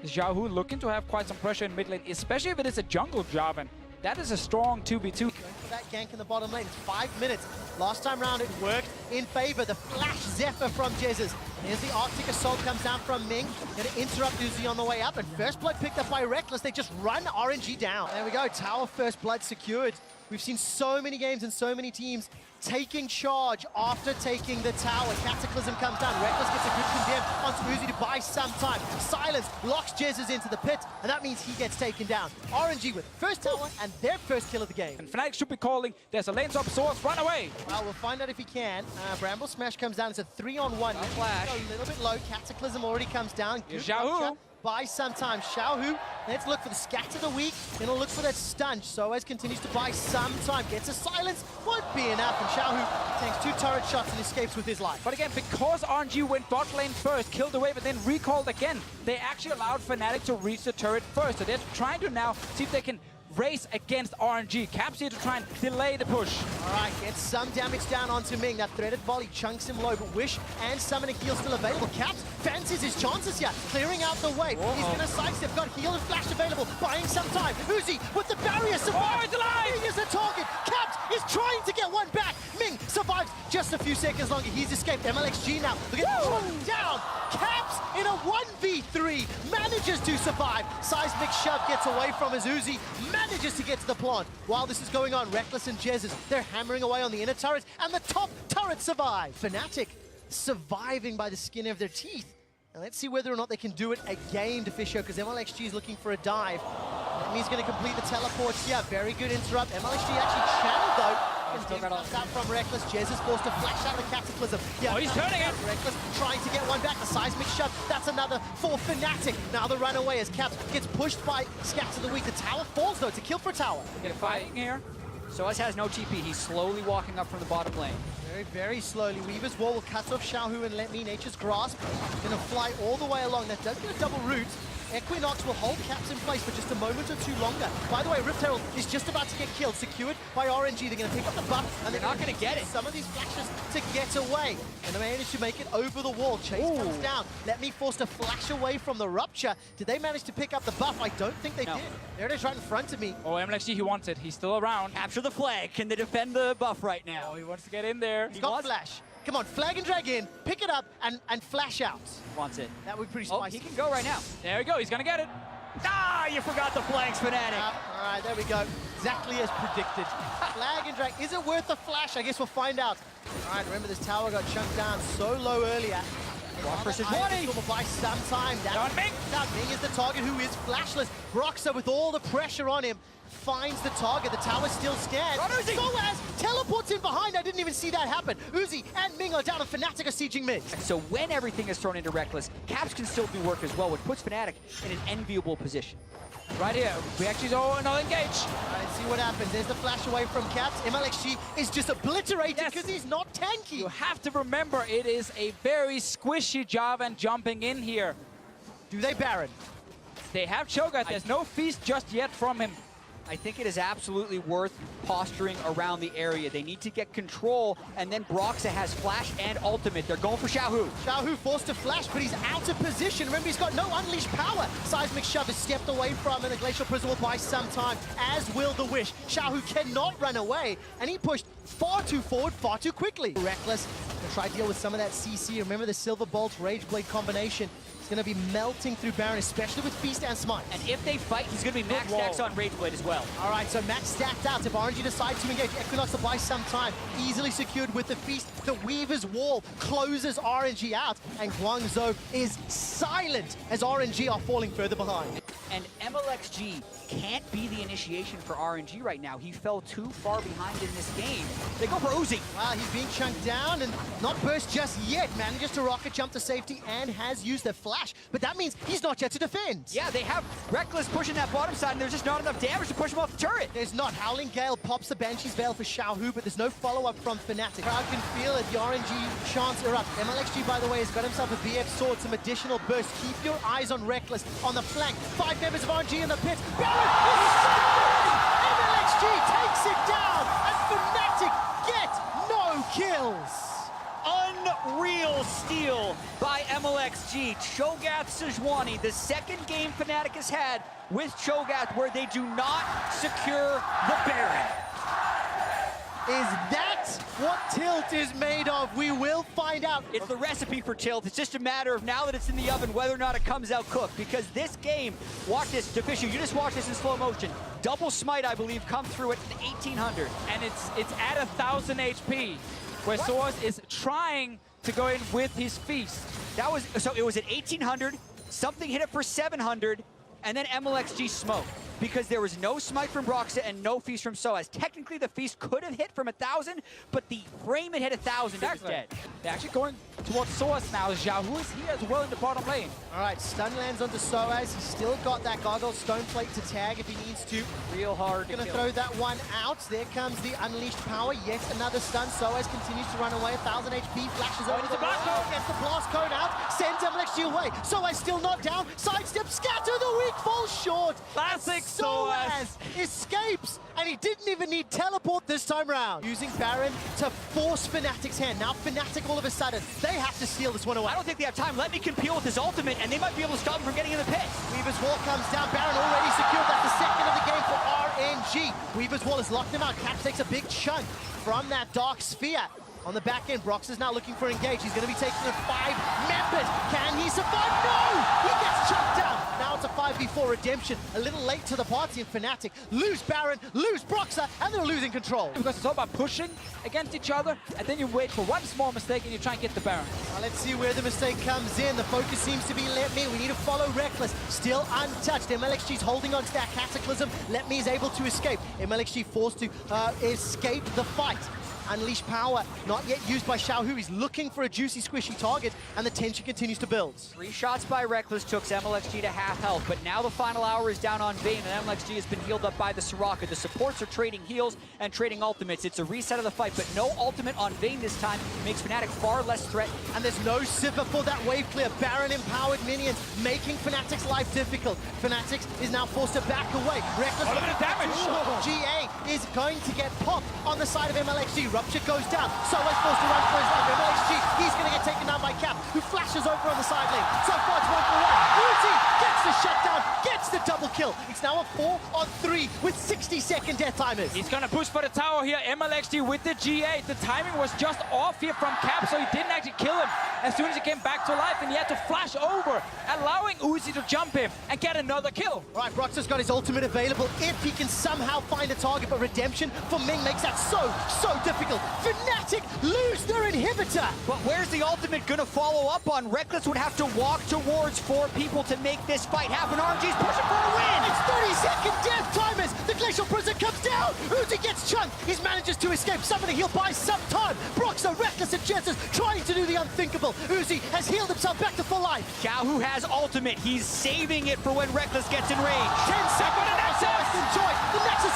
Xiaohu looking to have quite some pressure in mid lane, especially if it is a jungle job, and that is a strong 2v2. Going for that gank in the bottom lane. It's 5 minutes. Last time round it worked in favor. The flash Zephyr from Jezus. Here's the Arctic Assault comes down from Ming. Going to interrupt Uzi on the way up. And first blood picked up by Reckless. They just run RNG down. There we go. Tower first blood secured. We've seen so many games and so many teams taking charge after taking the tower. Cataclysm comes down. Reckless gets a good condemn onto Uzi to buy some time. Silence locks Jezus into the pit, and that means he gets taken down. RNG with first tower and their first kill of the game. And FNATIC should be calling, there's a lane top source, run away! Well, we'll find out if he can. Bramble Smash comes down. It's a 3-on-1. Flash. A little bit low. Cataclysm already comes down. Good Xiaohu. Buy some time. Xiaohu, let's look for the scatter the weak. Then he'll look for that stun. Soaz continues to buy some time. Gets a silence. Won't be enough. And Xiaohu takes 2 turret shots and escapes with his life. But again, because RNG went bot lane first, killed the wave, and then recalled again, they actually allowed FNATIC to reach the turret first. So they're trying to now see if they can race against RNG. Caps here to try and delay the push. All right, gets some damage down onto Ming. That threaded volley chunks him low, but Wish and Summoning Heal still available. Caps fancies his chances here, clearing out the way. He's going to sidestep, got heal and flash available, buying some time. Uzi with the barrier survives. He's alive! Ming is the target. Caps is trying to get one back. Ming survives just a few seconds longer. He's escaped. MLXG now. Look at him down. Caps in a 1v3 manages to survive. Seismic shove gets away from his Uzi. Manages to get to the plant. While this is going on, Reckless and Jezus, they're hammering away on the inner turrets, and the top turret survive. FNATIC surviving by the skin of their teeth. And let's see whether or not they can do it again to Fisher, because MLXG is looking for a dive. And he's going to complete the teleports here. Very good interrupt. MLXG actually channeled though. Comes out from Reckless. Jez is forced to flash out the Cataclysm. Yeah, he's turning it. Reckless trying to get one back. The Seismic shove. That's another for FNATIC. Now the runaway as Caps gets pushed by Scatter the Weak. The tower falls though. It's a kill for tower. Get fighting here. Soaz has no TP. He's slowly walking up from the bottom lane. Very, very slowly. Weaver's Wall will cut off Xiaohu and let me Nature's Grasp. Gonna fly all the way along. That does get a double root. Equinox will hold Caps in place for just a moment or two longer. By the way, Rift Herald is just about to get killed, secured by RNG. They're going to pick up the buff, and they're not going to get it. Some of these flashes to get away, and they manage to make it over the wall. Chase comes down. Let me force to flash away from the rupture. Did they manage to pick up the buff? I don't think they did. There it is right in front of me. Oh, MLXG, he wants it. He's still around. Capture the flag. Can they defend the buff right now? Oh, he wants to get in there. He's got flash. Come on, flag and drag in, pick it up, and flash out. Wants it. That would be pretty Oh, spicy. he can go right now. There we go. He's going to get it. Ah, you forgot the flags, FNATIC. All right, there we go. Exactly as predicted. Flag and drag. Is it worth the flash? I guess we'll find out. All right, remember this tower got chunked down so low earlier. Brock versus 20. Will buy some time. Down Ming. Now Ming is the target who is flashless. Broxer with all the pressure on him finds the target. The tower still scans. Soaz teleports in behind. I didn't even see that happen. Uzi and Ming are down and FNATIC are sieging mid. So when everything is thrown into Reckless, Caps can still do work as well, which puts FNATIC in an enviable position. Right here. We actually saw another engage. All right, let's see what happens. There's the flash away from Caps. MLXG is just obliterated because he's not tanky. You have to remember, it is a very squishy job and jumping in here. Do they Baron? They have Cho'Gath. There's no feast just yet from him. I think it is absolutely worth posturing around the area. They need to get control, and then Broxah has flash and ultimate. They're going for Xiaohu. Xiaohu forced to flash, but he's out of position. Remember, he's got no unleashed power. Seismic shove is stepped away from, and the Glacial Prison will buy some time, as will the Wish. Xiaohu cannot run away, and he pushed far too forward, far too quickly. Reckless to try to deal with some of that CC. Remember the Silver Bolt Rage Blade combination. It's going to be melting through Baron, especially with Feast and Smite. And if they fight, he's going to be max stacks on Rage Blade as well. All right, so max stacked out. If RNG decides to engage, Equinox will buy some time. Easily secured with the Feast. The Weaver's Wall closes RNG out, and Guangzhou is silent as RNG are falling further behind. And MLXG can't be the initiation for RNG right now. He fell too far behind in this game. They go for Uzi. Wow, he's being chunked down and not burst just yet. Manages to rocket jump to safety and has used the flash, but that means he's not yet to defend. Yeah, they have Reckless pushing that bottom side, and there's just not enough damage to push him off the turret. There's not. Howling Gale pops the Banshee's Veil for Xiaohu, but there's no follow-up from FNATIC. Crowd can feel it. The RNG chance erupt. MLXG, by the way, has got himself a BF sword, some additional burst. Keep your eyes on Reckless on the flank. 5 members of RNG in the pit. Baron is shot! MLXG takes it down, and FNATIC get no kills. real steal by MLXG. Cho'Gath Sejuani, the second game Fnatic has had with Cho'Gath where they do not secure the Baron. Is that what Tilt is made of? We will find out. It's the recipe for Tilt. It's just a matter of now that it's in the oven, whether or not it comes out cooked. Because this game, watch this, Deficio, you just watch this in slow motion. Double smite, I believe, come through at 1800. And it's at 1,000 HP, where Soaz is trying to go in with his feast. That was, so it was at 1800, something hit it for 700, and then MLXG smoked. Because there was no smite from Broxa and no feast from Soaz. Technically, the feast could have hit from 1,000, but the frame it hit 1,000, it was dead. They're actually going towards Soaz now. Xiaohu is here as well in the bottom lane. All right, stun lands onto Soaz. He's still got that Gargoyle Stone Plate to tag if he needs to. Real hard Gonna to throw that one out. There comes the Unleashed Power. Yet another stun. Soaz continues to run away. 1,000 HP. Flashes over the blast wall. cone. Gets the blast cone out. Sends MLXG away. Soaz still not down. Sidestep. Scatter. The weak falls short. Classic Soaz escapes, and he didn't even need teleport this time round. Using Baron to force Fnatic's hand. Now Fnatic, all of a sudden, they have to steal this one away. I don't think they have time. Let me compete with his ultimate, and they might be able to stop him from getting in the pit. Weaver's Wall comes down. Baron already secured. That's the second of the game for RNG. Weaver's Wall has locked him out. Caps takes a big chunk from that Dark Sphere. On the back end, Brox is now looking for engage. He's going to be taking the 5 members. Can he survive? No! He gets chucked down. Now it's a 5v4 redemption. A little late to the party, and Fnatic lose Baron, lose Broxa, and they're losing control. Because it's all about pushing against each other, and then you wait for one small mistake and you try and get the Baron. Now let's see where the mistake comes in. The focus seems to be Let Me. We need to follow Reckless. Still untouched. MLXG's holding on to that Cataclysm. Let Me is able to escape. MLXG forced to escape the fight. Unleashed Power, not yet used by Xiaohu. He's looking for a juicy, squishy target, and the tension continues to build. 3 shots by Reckless took MLXG to half health, but now the final hour is down on Vayne, and MLXG has been healed up by the Soraka. The supports are trading heals and trading ultimates. It's a reset of the fight, but no ultimate on Vayne this time makes Fnatic far less threat. And there's no Sipper for that wave clear. Baron empowered minions, making Fnatic's life difficult. Fnatic is now forced to back away. Reckless, a bit of damage. GA is going to get popped on the side of MLXG. Rupture goes down. Soaz forced to run for his life. MLXG, he's going to get taken down by Cap, who flashes over on the side lane. So far, it's 1 for 1. Uzi gets the shutdown, gets the double kill. It's now a 4-on-3 with 60-second death timers. He's gonna push for the tower here. MLXG with the GA. The timing was just off here from Cap, so he didn't actually kill him as soon as he came back to life, and he had to flash over, allowing Uzi to jump him and get another kill. All right, Brox has got his ultimate available if he can somehow find a target, but redemption for Ming makes that so difficult. Fnatic lose their inhibitor. But where's the ultimate gonna follow up on? Reckless would have to walk towards 4 people to make this fight happen. RNG's pushing for a win! It's 30-second death timers. The Glacial Prison comes down. Uzi gets chunked. He manages to escape. Somebody heal buys some time. Broxa, Reckless, and Chances trying to do the unthinkable. Uzi has healed himself back to full life. Xiaohu has ultimate. He's saving it for when Reckless gets in range. 10 seconds. Enjoy. The Nexus